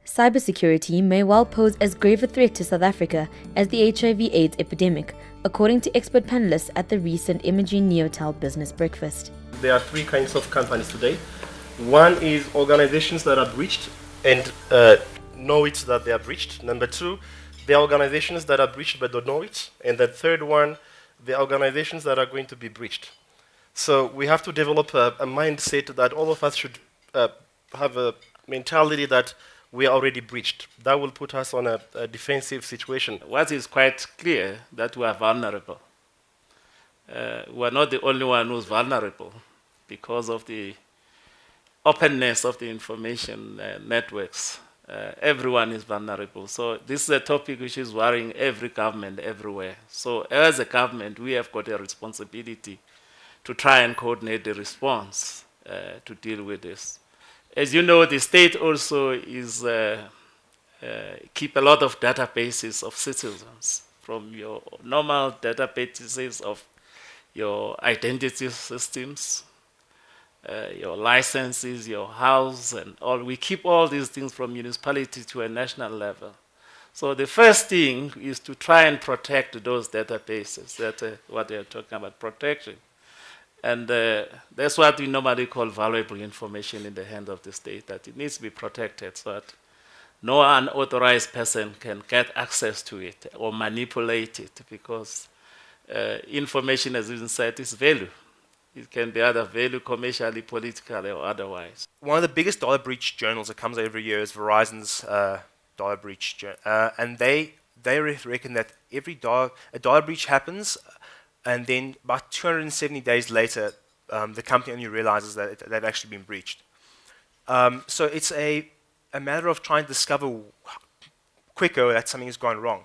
Cybersecurity may well pose as grave a threat to South Africa as the HIV/AIDS epidemic, according to expert panelists at the recent Imaging Neotel Business Breakfast. There are three kinds of companies today. One is organizations that are breached and know it that they are breached. Number two, there are organizations that are breached but don't know it. And the third one, there are organizations that are going to be breached. So we have to develop a mindset that all of us should have a mentality that we are already breached. That will put us on a defensive situation. What is quite clear that we are vulnerable. We are not the only one who's vulnerable because of the openness of the information networks. Everyone is vulnerable. So this is a topic which is worrying every government everywhere. So as a government, we have got a responsibility to try and coordinate the response to deal with this. As you know, the state also is keep a lot of databases of citizens, from your normal databases of your identity systems, your licenses, your house, and all. We keep all these things from municipality to a national level. So the first thing is to try and protect those databases. That's what they are talking about, protection. And that's what we normally call valuable information in the hand of the state, that it needs to be protected so that no unauthorized person can get access to it or manipulate it, because information, as you said, is value. It can be either value commercially, politically, or otherwise. One of the biggest dollar breach journals that comes out every year is Verizon's dollar breach journal. And they reckon that a dollar breach happens, and then about 270 days later, the company only realizes that they've actually been breached. So it's a matter of trying to discover quicker that something has gone wrong.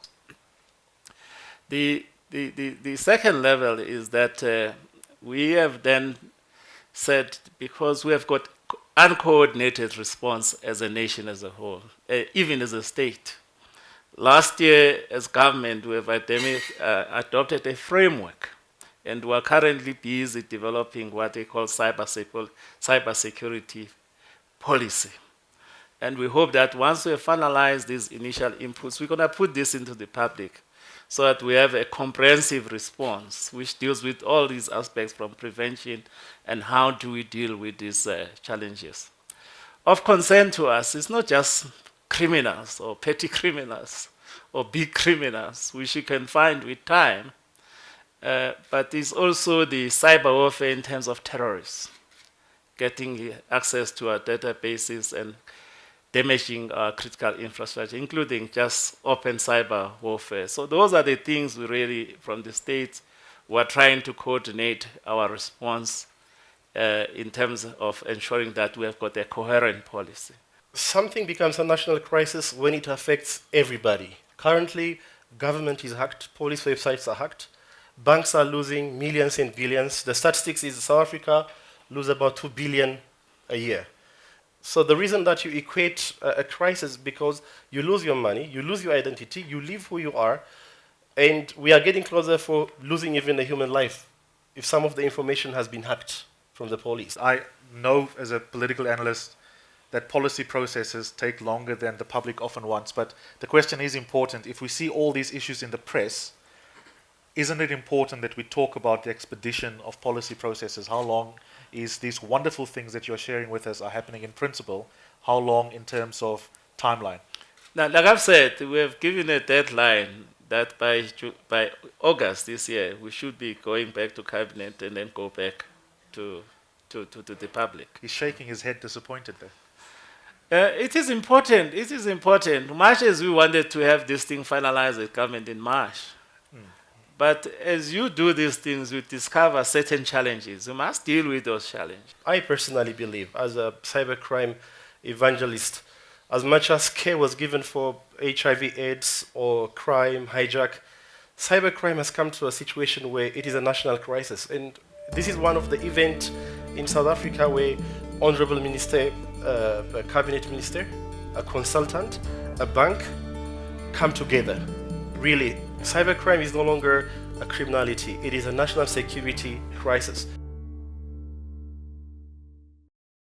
The second level is that we have then said, because we have got uncoordinated response as a nation as a whole, even as a state. Last year, as government, we have adopted a framework, and we are currently busy developing what they call cybersecurity policy. And we hope that once we have finalized these initial inputs, we're going to put this into the public so that we have a comprehensive response which deals with all these aspects, from prevention and how do we deal with these challenges. Of concern to us, it's not just criminals or petty criminals or big criminals, which you can find with time, but it's also the cyber warfare in terms of terrorists, getting access to our databases and damaging our critical infrastructure, including just open cyber warfare. So those are the things we really, from the state, we're trying to coordinate our response in terms of ensuring that we have got a coherent policy. Something becomes a national crisis when it affects everybody. Currently, government is hacked, police websites are hacked, banks are losing millions and billions. The statistics is South Africa lose about 2 billion a year. So the reason that you equate a crisis, because you lose your money, you lose your identity, you leave who you are, and we are getting closer for losing even a human life if some of the information has been hacked from the police. I know as a political analyst that policy processes take longer than the public often wants, but the question is important. If we see all these issues in the press, isn't it important that we talk about the expedition of policy processes? How long is these wonderful things that you're sharing with us are happening in principle? How long in terms of timeline? Now, like I've said, we have given a deadline that by August this year, we should be going back to cabinet and then go back to the public. He's shaking his head disappointed there. It is important. It is important. Much as we wanted to have this thing finalized with government in March. But as you do these things, you discover certain challenges. You must deal with those challenges. I personally believe, as a cybercrime evangelist, as much as care was given for HIV/AIDS or crime, hijack, cybercrime has come to a situation where it is a national crisis. And this is one of the events in South Africa where Honorable Minister, a cabinet minister, a consultant, a bank come together. Really, cybercrime is no longer a criminality. It is a national security crisis.